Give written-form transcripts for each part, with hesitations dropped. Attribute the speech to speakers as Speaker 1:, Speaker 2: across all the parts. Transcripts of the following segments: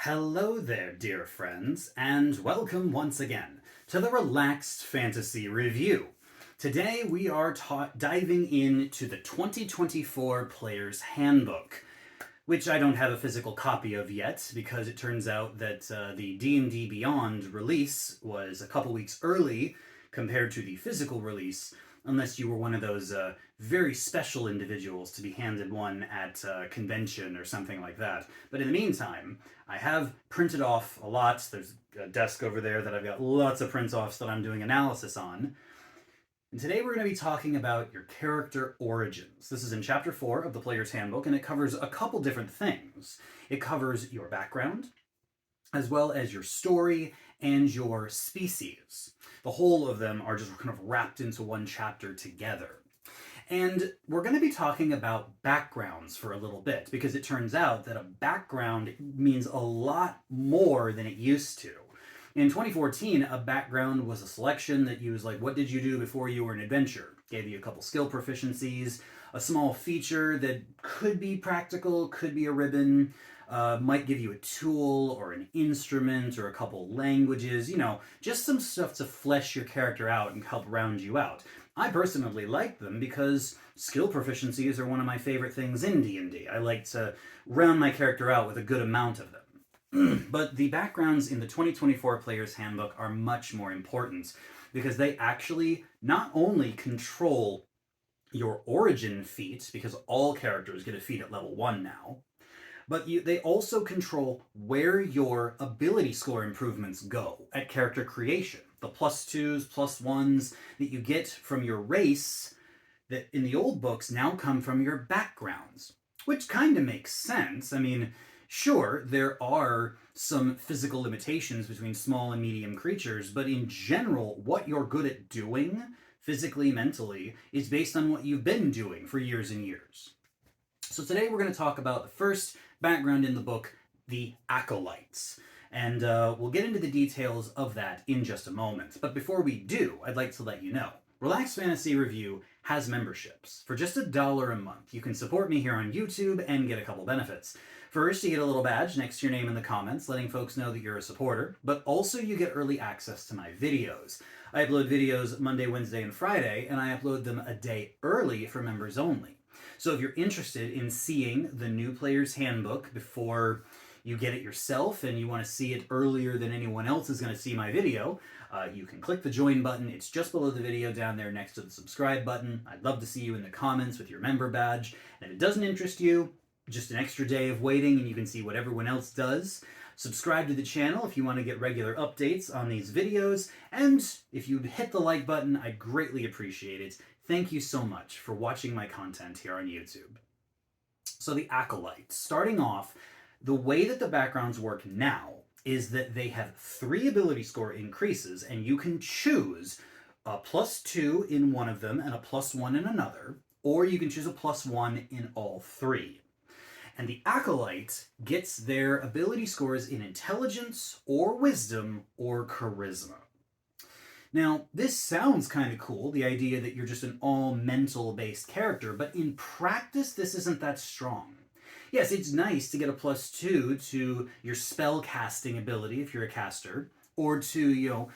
Speaker 1: Hello there, dear friends, and welcome once again to the Relaxed Fantasy Review. Today we are diving into the 2024 Player's Handbook, which I don't have a physical copy of yet because it turns out that the D&D Beyond release was a couple weeks early compared to the physical release, unless you were one of those very special individuals to be handed one at a convention or something like that. But in the meantime, I have printed off a lot. There's a desk over there that I've got lots of print-offs that I'm doing analysis on. And today we're going to be talking about your character origins. This is in Chapter 4 of the Player's Handbook, and it covers a couple different things. It covers your background, as well as your story and your species. The whole of them are just kind of wrapped into one chapter together. And we're going to be talking about backgrounds for a little bit, because it turns out that a background means a lot more than it used to. In 2014, a background was a selection that used, like, what did you do before you were an adventurer? Gave you a couple skill proficiencies, a small feature that could be practical, could be a ribbon, might give you a tool or an instrument or a couple languages, just some stuff to flesh your character out and help round you out. I personally like them because skill proficiencies are one of my favorite things in D&D. I like to round my character out with a good amount of them. But the backgrounds in the 2024 Player's Handbook are much more important because they actually not only control your origin feat, because all characters get a feat at level 1 now, but they also control where your ability score improvements go at character creation. The +2s, +1s that you get from your race that in the old books now come from your backgrounds, which kind of makes sense. I mean, sure, there are some physical limitations between small and medium creatures, but in general, what you're good at doing, physically, mentally, is based on what you've been doing for years and years. So today we're going to talk about the first background in the book, the Acolytes. And we'll get into the details of that in just a moment. But before we do, I'd like to let you know, Relaxed Fantasy Review has memberships. For just $1 a month, you can support me here on YouTube and get a couple benefits. First, you get a little badge next to your name in the comments, letting folks know that you're a supporter, but also you get early access to my videos. I upload videos Monday, Wednesday, and Friday, and I upload them a day early for members only. So if you're interested in seeing the new Player's Handbook before you get it yourself and you want to see it earlier than anyone else is going to see my video, you can click the join button. It's just below the video down there next to the subscribe button. I'd love to see you in the comments with your member badge. And if it doesn't interest you, just an extra day of waiting and you can see what everyone else does. Subscribe to the channel if you want to get regular updates on these videos. And if you'd hit the like button, I'd greatly appreciate it. Thank you so much for watching my content here on YouTube. So the Acolyte, starting off, the way that the backgrounds work now is that they have 3 ability score increases, and you can choose a +2 in one of them and a +1 in another, or you can choose a +1 in all 3. And the Acolyte gets their ability scores in Intelligence or Wisdom or Charisma. Now, this sounds kind of cool, the idea that you're just an all-mental-based character, but in practice, this isn't that strong. Yes, it's nice to get a +2 to your spell casting ability if you're a caster, or to,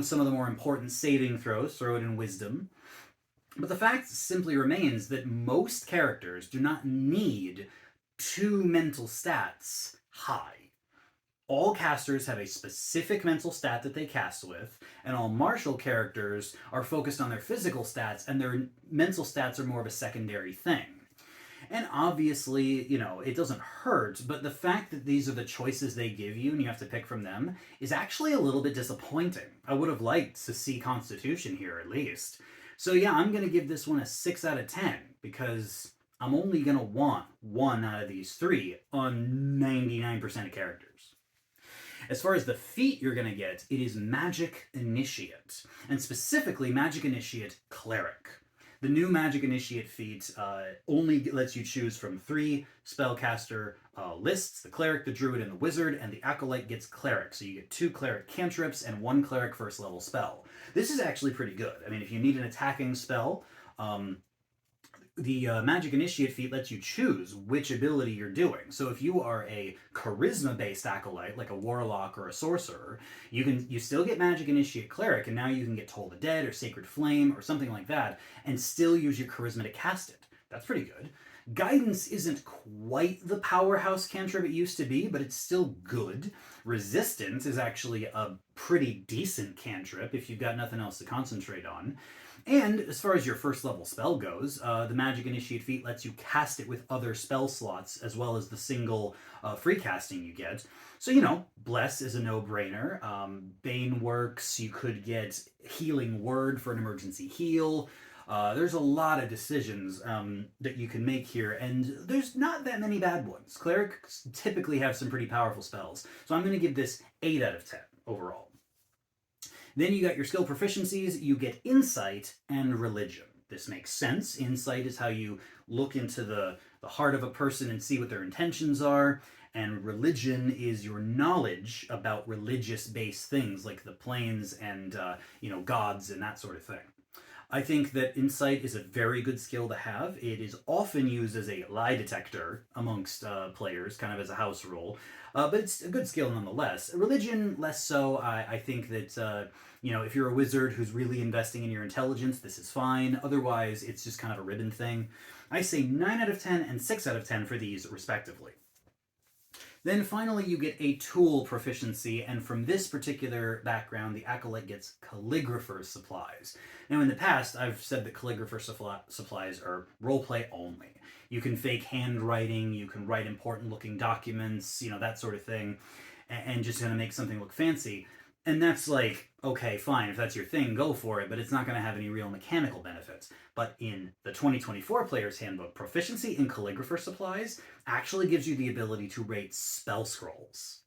Speaker 1: some of the more important saving throws, throw it in Wisdom. But the fact simply remains that most characters do not need 2 mental stats high. All casters have a specific mental stat that they cast with, and all martial characters are focused on their physical stats, and their mental stats are more of a secondary thing. And obviously, it doesn't hurt, but the fact that these are the choices they give you and you have to pick from them is actually a little bit disappointing. I would have liked to see Constitution here at least. So yeah, I'm going to give this one a 6 out of 10 because I'm only going to want 1 out of these 3 on 99% of characters. As far as the feat you're going to get, it is Magic Initiate, and specifically Magic Initiate Cleric. The new Magic Initiate feat only lets you choose from 3 spellcaster lists, the Cleric, the Druid, and the Wizard, and the Acolyte gets Cleric. So you get 2 Cleric cantrips and 1 Cleric first level spell. This is actually pretty good. I mean, if you need an attacking spell, the Magic Initiate feat lets you choose which ability you're doing. So if you are a charisma-based acolyte, like a warlock or a sorcerer, you still get Magic Initiate Cleric, and now you can get Toll the Dead or Sacred Flame or something like that, and still use your charisma to cast it. That's pretty good. Guidance isn't quite the powerhouse cantrip it used to be, but it's still good. Resistance is actually a pretty decent cantrip if you've got nothing else to concentrate on. And as far as your first level spell goes, the Magic Initiate feat lets you cast it with other spell slots as well as the single free casting you get. So, Bless is a no-brainer. Bane works. You could get Healing Word for an emergency heal. There's a lot of decisions that you can make here, and there's not that many bad ones. Clerics typically have some pretty powerful spells, so I'm going to give this 8 out of 10 overall. Then you got your skill proficiencies, you get Insight and Religion. This makes sense. Insight is how you look into the heart of a person and see what their intentions are, and Religion is your knowledge about religious-based things like the planes and, gods and that sort of thing. I think that Insight is a very good skill to have. It is often used as a lie detector amongst players, kind of as a house rule, but it's a good skill nonetheless. Religion, less so. I think that, if you're a wizard who's really investing in your intelligence, this is fine. Otherwise, it's just kind of a ribbon thing. I say 9 out of 10 and 6 out of 10 for these, respectively. Then finally you get a tool proficiency, and from this particular background, the Acolyte gets Calligrapher's Supplies. Now in the past, I've said that Calligrapher's Supplies are roleplay only. You can fake handwriting, you can write important looking documents, that sort of thing, and just kind of make something look fancy. And that's like, okay, fine, if that's your thing, go for it, but it's not going to have any real mechanical benefits. But in the 2024 Player's Handbook, proficiency in Calligrapher Supplies actually gives you the ability to rate spell scrolls.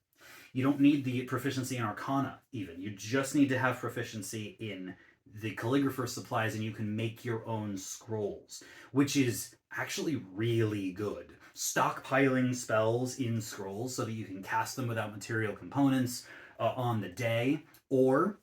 Speaker 1: You don't need the proficiency in Arcana, even. You just need to have proficiency in the Calligrapher Supplies, and you can make your own scrolls, which is actually really good. Stockpiling spells in scrolls so that you can cast them without material components on the day, or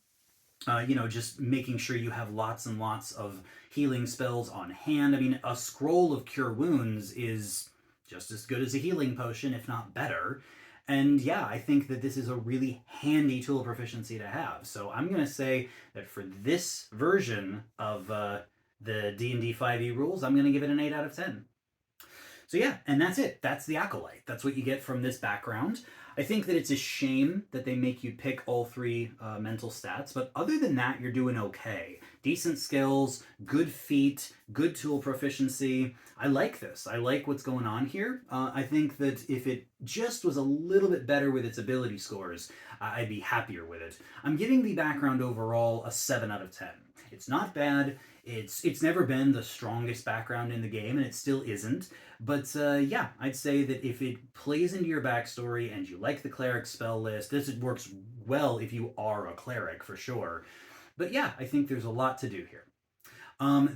Speaker 1: just making sure you have lots and lots of healing spells on hand. I mean, a scroll of Cure Wounds is just as good as a healing potion, if not better. And yeah, I think that this is a really handy tool proficiency to have. So I'm going to say that for this version of the D&D 5e rules, I'm going to give it an 8 out of 10. So yeah, and that's it. That's the Acolyte. That's what you get from this background. I think that it's a shame that they make you pick all 3 mental stats, but other than that, you're doing okay. Decent skills, good feat, good tool proficiency. I like this. I like what's going on here. I think that if it just was a little bit better with its ability scores, I'd be happier with it. I'm giving the background overall a 7 out of 10. It's not bad. It's never been the strongest background in the game, and it still isn't. But yeah, I'd say that if it plays into your backstory and you like the cleric spell list, this works well if you are a cleric, for sure. But yeah, I think there's a lot to do here.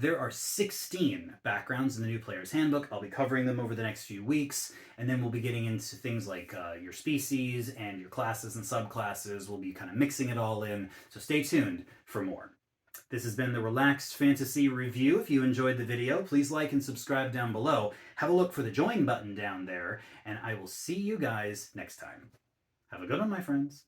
Speaker 1: There are 16 backgrounds in the new Player's Handbook. I'll be covering them over the next few weeks, and then we'll be getting into things like your species and your classes and subclasses. We'll be kind of mixing it all in, so stay tuned for more. This has been the Relaxed Fantasy Review. If you enjoyed the video, please like and subscribe down below. Have a look for the join button down there, and I will see you guys next time. Have a good one, my friends.